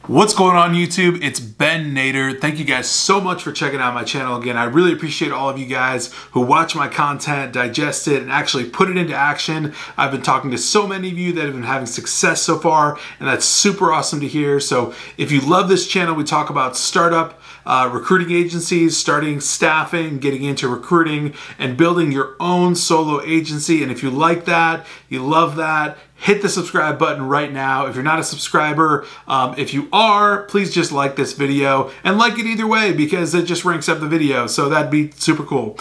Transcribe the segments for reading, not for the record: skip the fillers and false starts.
What's going on YouTube? It's Ben Nader. Thank you guys so much for checking out my channel again. I really appreciate all of you guys who watch my content, digest it, and actually put it into action. I've been talking to so many of you that have been having success so far, and that's super awesome to hear. So if you love this channel, we talk about startup recruiting agencies, starting staffing, getting into recruiting, and building your own solo agency. And if you like that, you love that, hit the subscribe button right now. If you're not a subscriber, if you are, please just like this video and like it either way because it just ranks up the video. So that'd be super cool.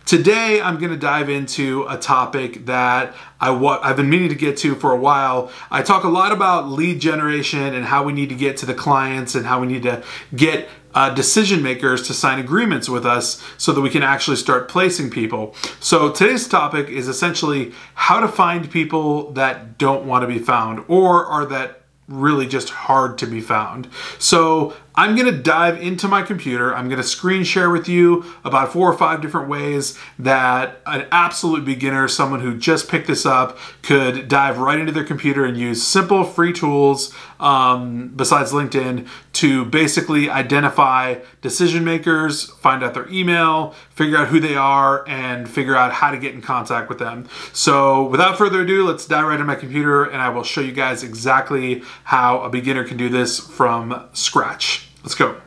Today, I'm gonna dive into a topic that I've been meaning to get to for a while. I talk a lot about lead generation and how we need to get to the clients and how we need to get decision makers to sign agreements with us so that we can actually start placing people. So today's topic is essentially how to find people that don't want to be found or are that really just hard to be found. So I'm gonna dive into my computer. I'm gonna screen share with you about 4 or 5 different ways that an absolute beginner, someone who just picked this up, could dive right into their computer and use simple free tools besides LinkedIn to basically identify decision makers, find out their email, figure out who they are, and figure out how to get in contact with them. So without further ado, let's dive right into my computer and I will show you guys exactly how a beginner can do this from scratch. Let's go.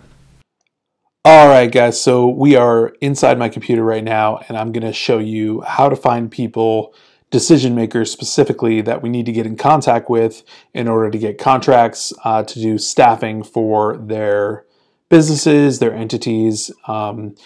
All right, guys, so we are inside my computer right now, and I'm going to show you how to find people, decision makers specifically, that we need to get in contact with in order to get contracts to do staffing for their businesses, their entities, and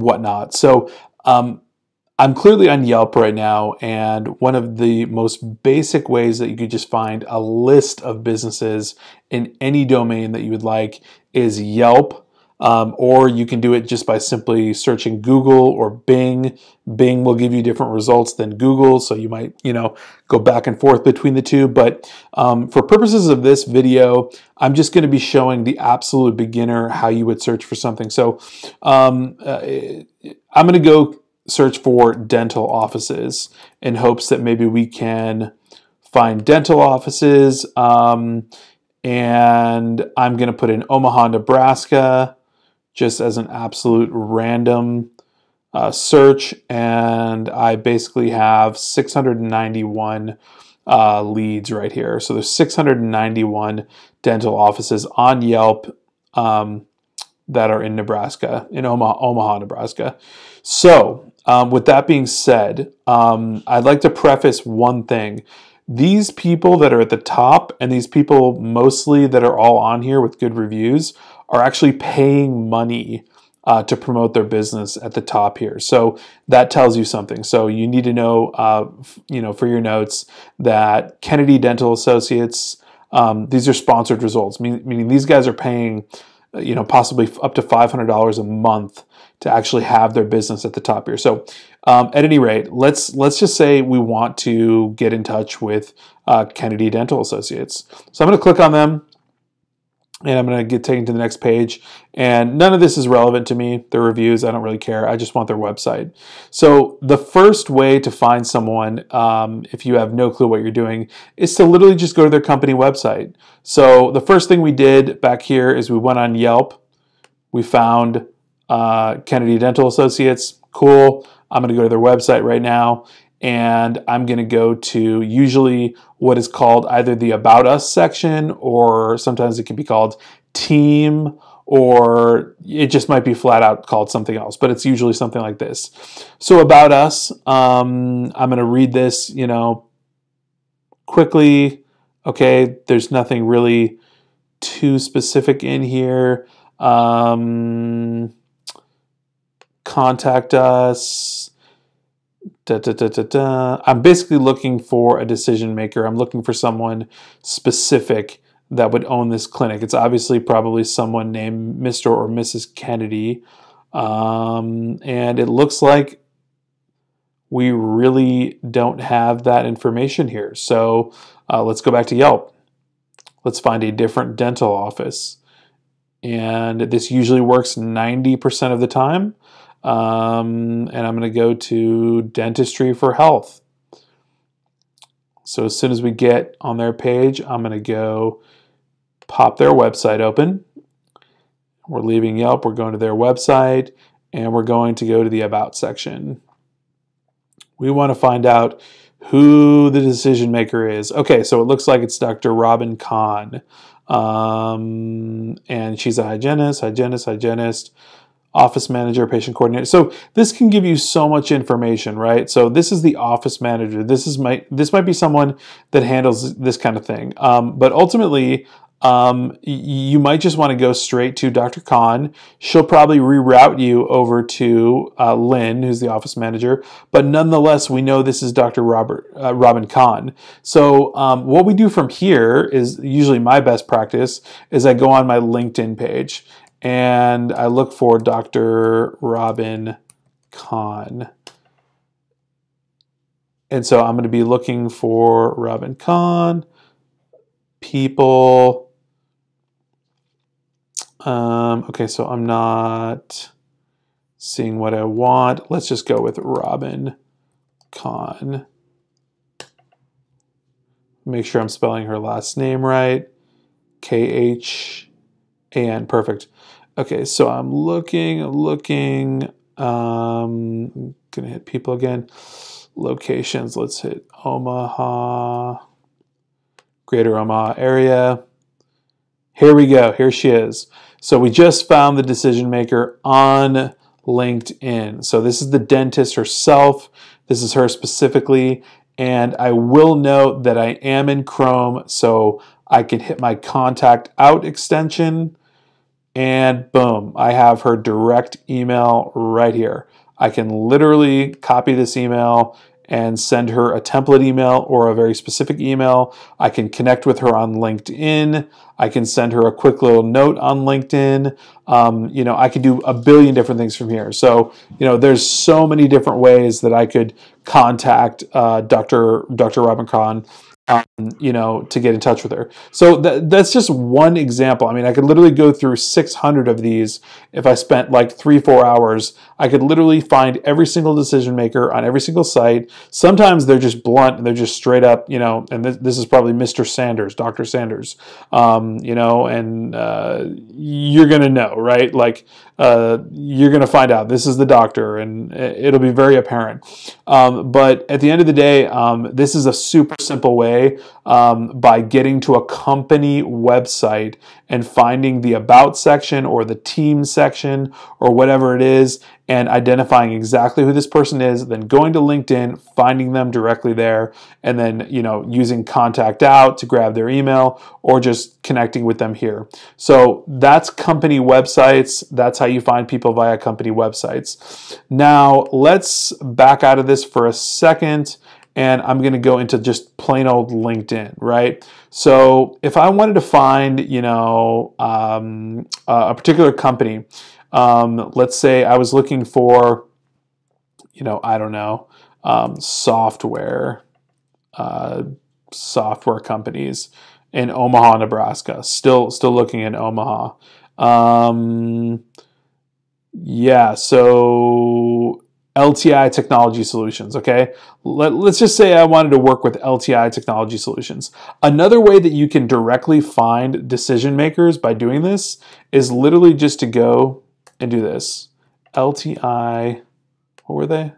whatnot. So I'm clearly on Yelp right now, and one of the most basic ways that you could just find a list of businesses in any domain that you would like is Yelp, or you can do it just by simply searching Google or Bing. Bing will give you different results than Google, so you might, go back and forth between the two. But for purposes of this video, I'm just going to be showing the absolute beginner how you would search for something. So I'm going to go search for dental offices in hopes that maybe we can find dental offices. And I'm going to put in Omaha, Nebraska, just as an absolute random search. And I basically have 691 leads right here. So there's 691 dental offices on Yelp that are in Nebraska, in Omaha, Nebraska. So with that being said, I'd like to preface one thing. These people that are at the top and these people mostly that are all on here with good reviews are actually paying money to promote their business at the top here. So that tells you something. So you need to know, for your notes that Kennedy Dental Associates, these are sponsored results, meaning these guys are paying possibly up to $500 a month to actually have their business at the top here. So at any rate, let's just say we want to get in touch with Kennedy Dental Associates. So I'm going to click on them and I'm going to get taken to the next page. And none of this is relevant to me, their reviews. I don't really care. I just want their website. So the first way to find someone, if you have no clue what you're doing, is to literally just go to their company website. So the first thing we did back here is we went on Yelp. We found Kennedy Dental Associates. Cool. I'm going to go to their website right now. And I'm going to go to usually what is called either the About Us section, or sometimes it can be called Team, or it just might be flat out called something else, but it's usually something like this. So About Us, I'm going to read this, quickly. Okay, there's nothing really too specific in here. Contact us. I'm basically looking for a decision maker. I'm looking for someone specific that would own this clinic. It's obviously probably someone named Mr. or Mrs. Kennedy. And it looks like we really don't have that information here. So let's go back to Yelp. Let's find a different dental office. And this usually works 90% of the time. And I'm going to go to Dentistry for Health. So as soon as we get on their page, I'm going to go pop their website open. We're leaving Yelp, we're going to their website, and we're going to go to the About section. We want to find out who the decision maker is. Okay, so it looks like it's Dr. Robin Kahn. And she's a hygienist, office manager, patient coordinator. So this can give you so much information, right? So this is the office manager. This might be someone that handles this kind of thing. But ultimately, you might just want to go straight to Dr. Kahn. She'll probably reroute you over to Lynn, who's the office manager. But nonetheless, we know this is Dr. Robin Kahn. So what we do from here is usually my best practice is I go on my LinkedIn page and I look for Dr. Robin Kahn. And so I'm going to be looking for Robin Kahn, people. Okay, so I'm not seeing what I want. Let's just go with Robin Kahn. Make sure I'm spelling her last name right. K-H-A-N, perfect. Okay, so I'm looking, gonna hit people again. Locations, let's hit Omaha, Greater Omaha area. Here we go, here she is. So we just found the decision maker on LinkedIn. So this is the dentist herself. This is her specifically. And I will note that I am in Chrome, so I can hit my contact out extension and boom, I have her direct email right here. I can literally copy this email and send her a template email or a very specific email. I can connect with her on LinkedIn. I can send her a quick little note on LinkedIn. I can do a billion different things from here. So, there's so many different ways that I could contact Dr. Robin Kahn, to get in touch with her. So that's just one example. I mean, I could literally go through 600 of these if I spent like 3-4 hours. I could literally find every single decision maker on every single site. Sometimes they're just blunt and they're just straight up, and this is probably Mr. Sanders, Dr. Sanders, you're going to know, right? Like, you're going to find out this is the doctor and it'll be very apparent. But at the end of the day, this is a super simple way by getting to a company website and finding the About section or the Team section or whatever it is and identifying exactly who this person is, then going to LinkedIn, finding them directly there, and then using Contact Out to grab their email or just connecting with them here. So that's company websites. That's how you find people via company websites. Now let's back out of this for a second. And I'm going to go into just plain old LinkedIn, right? So if I wanted to find, a particular company, let's say I was looking for, software companies in Omaha, Nebraska. Still looking in Omaha. So LTI Technology Solutions, okay? Let's just say I wanted to work with LTI Technology Solutions. Another way that you can directly find decision makers by doing this is literally just to go and do this. LTI, what were they?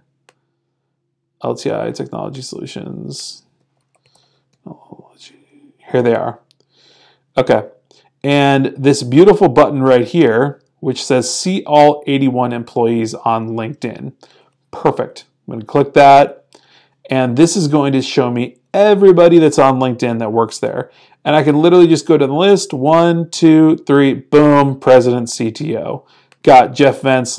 LTI Technology Solutions. Here they are. Okay, and this beautiful button right here, which says see all 81 employees on LinkedIn. Perfect. I'm going to click that, and this is going to show me everybody that's on LinkedIn that works there. And I can literally just go to the list, 1, 2, 3, boom, President, CTO. Got Jeff Vance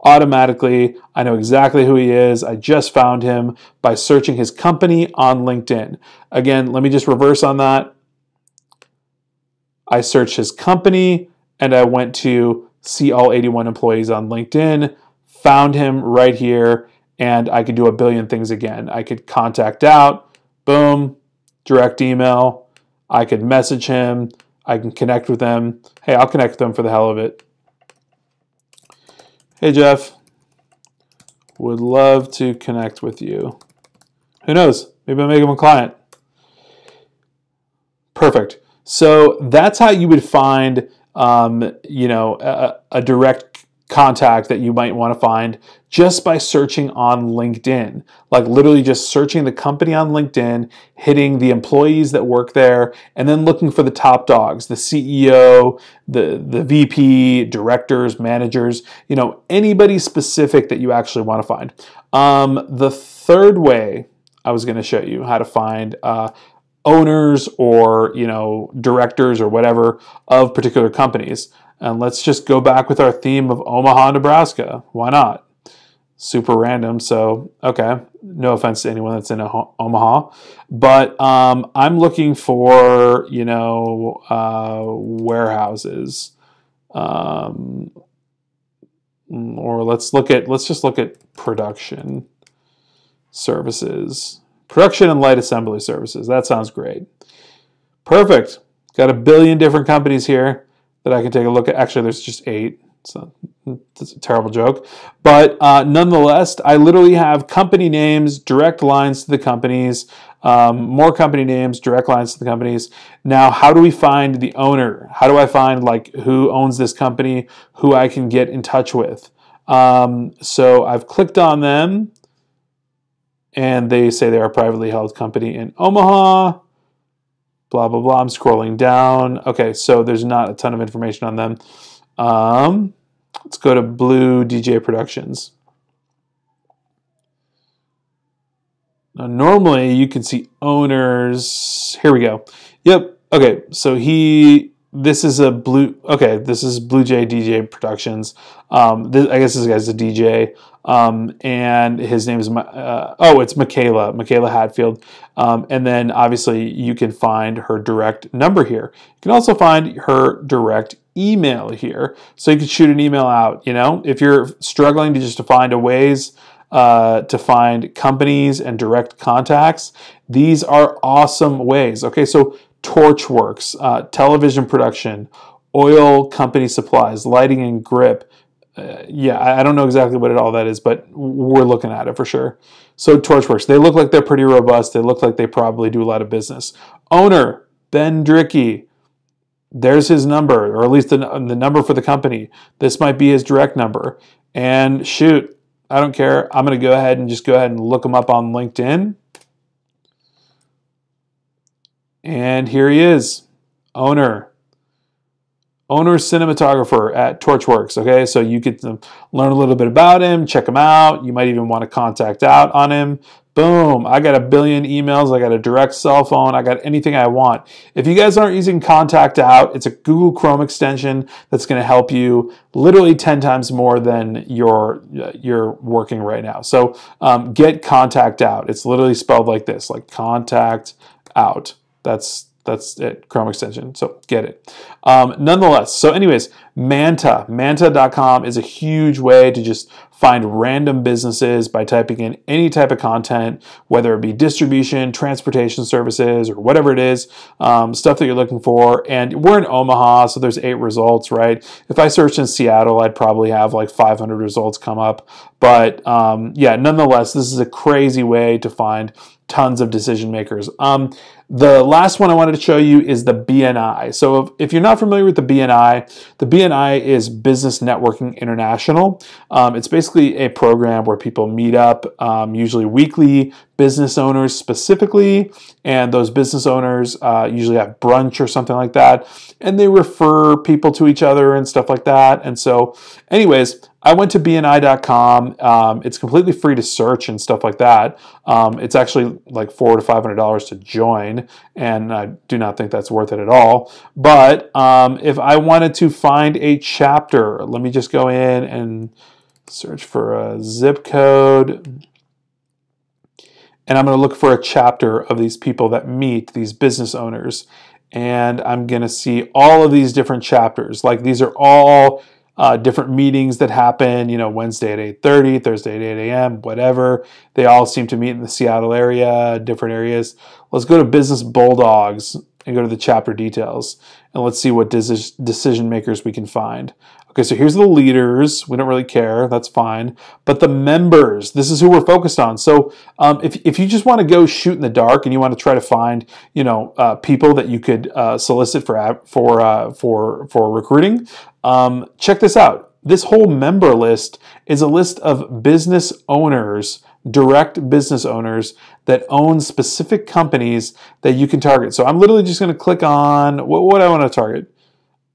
automatically. I know exactly who he is. I just found him by searching his company on LinkedIn. Again, let me just reverse on that. I searched his company and I went to see all 81 employees on LinkedIn, found him right here, and I could do a billion things again. I could contact out, boom, direct email. I could message him. I can connect with him. Hey, I'll connect with him for the hell of it. Hey, Jeff, would love to connect with you. Who knows? Maybe I'll make him a client. Perfect. So that's how you would find, you know, a direct contact that you might want to find just by searching on LinkedIn. Like literally just searching the company on LinkedIn, hitting the employees that work there, and then looking for the top dogs, the CEO, the VP, directors, managers, you know, anybody specific that you actually want to find. The third way I was going to show you how to find owners or, you know, directors or whatever of particular companies. And let's just go back with our theme of Omaha, Nebraska. Why not? Super random. So, okay, no offense to anyone that's in Omaha, but I'm looking for, you know, warehouses, or let's just look at production services, production and light assembly services. That sounds great. Perfect. Got a billion different companies here that I can take a look at. Actually, there's just 8. So that's a terrible joke. But nonetheless, I literally have company names, direct lines to the companies, more company names, direct lines to the companies. Now, how do we find the owner? How do I find like who owns this company, who I can get in touch with? So I've clicked on them and they say they're a privately held company in Omaha. Blah, blah, blah. I'm scrolling down. Okay, so there's not a ton of information on them. Let's go to Blue DJ Productions. Now, normally you can see owners. Here we go. Yep. Okay, so this is Blue Jay DJ Productions. I guess this guy's a DJ. And his name is, it's Michaela Hatfield. And then obviously you can find her direct number here. You can also find her direct email here. So you can shoot an email out, you know, if you're struggling to find a ways to find companies and direct contacts, these are awesome ways. Okay, so Torchworks, television production, oil company supplies, lighting and grip. Yeah, I don't know exactly what all that is, but we're looking at it for sure. So Torchworks, they look like they're pretty robust. They look like they probably do a lot of business. Owner, Ben Dricky. There's his number, or at least the number for the company. This might be his direct number. And shoot, I don't care. I'm going to go ahead and look him up on LinkedIn. And here he is, owner cinematographer at Torchworks. Okay, so you get to learn a little bit about him, check him out. You might even want to contact out on him. Boom, I got a billion emails. I got a direct cell phone. I got anything I want. If you guys aren't using Contact Out, it's a Google Chrome extension that's going to help you literally 10 times more than you're working right now. So get Contact Out. It's literally spelled like this, like Contact Out. That's it, Chrome extension, so get it. Nonetheless, so anyways, Manta.com is a huge way to just find random businesses by typing in any type of content, whether it be distribution, transportation services, or whatever it is, stuff that you're looking for. And we're in Omaha, so there's 8 results, right? If I searched in Seattle, I'd probably have like 500 results come up. But yeah, nonetheless, this is a crazy way to find tons of decision makers. The last one I wanted to show you is the BNI. So if you're not familiar with the BNI is Business Networking International. It's basically a program where people meet up, usually weekly, business owners specifically, and those business owners usually have brunch or something like that, and they refer people to each other and stuff like that. And so anyways, I went to BNI.com. It's completely free to search and stuff like that. It's actually like $400 to $500 to join, and I do not think that's worth it at all. But if I wanted to find a chapter, let me just go in and search for a zip code. And I'm going to look for a chapter of these people that meet, these business owners. And I'm going to see all of these different chapters. Like these are all different meetings that happen, you know, Wednesday at 8:30, Thursday at 8 a.m., whatever. They all seem to meet in the Seattle area, different areas. Let's go to Business Bulldogs. and go to the chapter details. And let's see what decision makers we can find. Okay, so here's the leaders. We don't really care. That's fine. But the members, this is who we're focused on. So if you just want to go shoot in the dark and you want to try to find, people that you could solicit for recruiting, check this out. This whole member list is a list of business owners, direct business owners that own specific companies that you can target. So I'm literally just going to click on what I want to target.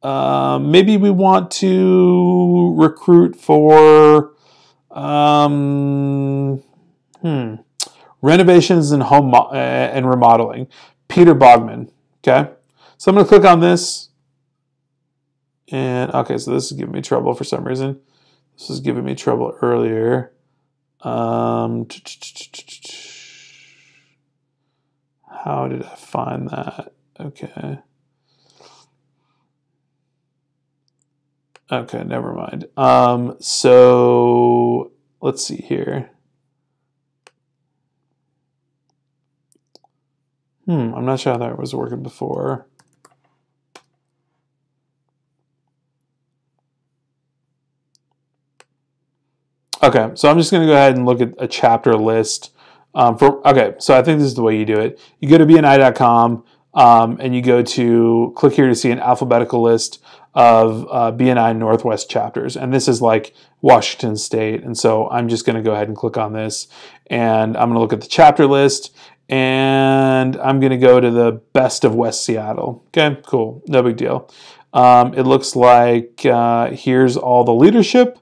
Maybe we want to recruit for renovations and home and remodeling. Peter Bogman. Okay, so I'm going to click on this, and okay, so this is giving me trouble for some reason. This was giving me trouble earlier. How did I find that? Okay. Okay, never mind. So let's see here. I'm not sure how that was working before. Okay, so I'm just going to go ahead and look at a chapter list. Okay, so I think this is the way you do it. You go to bni.com and you go to click here to see an alphabetical list of BNI Northwest chapters. And this is like Washington State. And so I'm just going to go ahead and click on this. And I'm going to look at the chapter list. And I'm going to go to the best of West Seattle. Okay, cool. No big deal. It looks like here's all the leadership.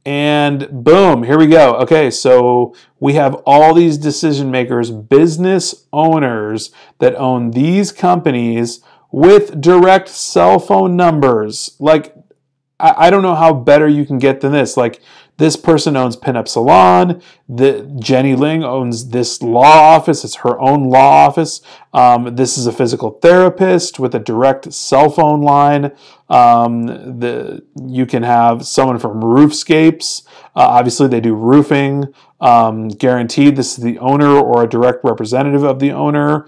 And boom, here we go. Okay, so we have all these decision makers, business owners that own these companies with direct cell phone numbers. Like, I don't know how better you can get than this. Like, this person owns Pinup Salon. Jenny Ling owns this law office. It's her own law office. This is a physical therapist with a direct cell phone line. You can have someone from Roofscapes. Obviously, they do roofing. Guaranteed, this is the owner or a direct representative of the owner.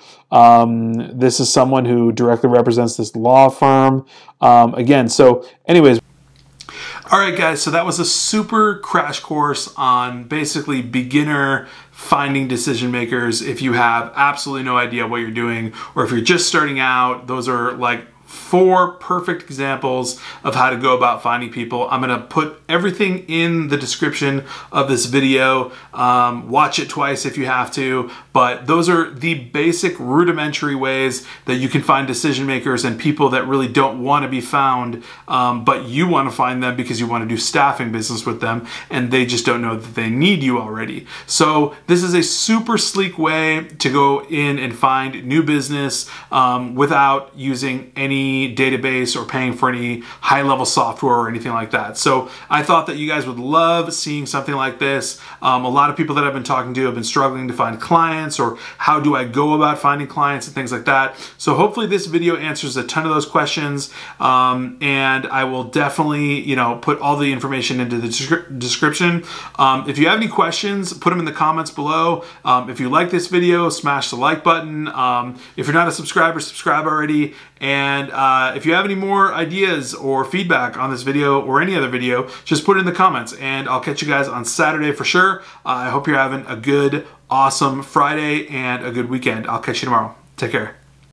This is someone who directly represents this law firm. Again, so anyways. All right, guys, so that was a super crash course on basically beginner finding decision makers. If you have absolutely no idea what you're doing, or if you're just starting out, those are like 4 perfect examples of how to go about finding people. I'm gonna put everything in the description of this video. Watch it twice if you have to, but those are the basic rudimentary ways that you can find decision makers and people that really don't want to be found, but you want to find them because you want to do staffing business with them and they just don't know that they need you already. So this is a super sleek way to go in and find new business without using any database or paying for any high-level software or anything like that. So I thought that you guys would love seeing something like this. A lot of people that I've been talking to have been struggling to find clients, or how do I go about finding clients and things like that. So hopefully this video answers a ton of those questions, and I will definitely, put all the information into the description. If you have any questions, put them in the comments below. If you like this video, smash the like button. If you're not a subscriber, subscribe already. And if you have any more ideas or feedback on this video or any other video, just put it in the comments, and I'll catch you guys on Saturday for sure. I hope you're having a good, awesome Friday and a good weekend. I'll catch you tomorrow. Take care.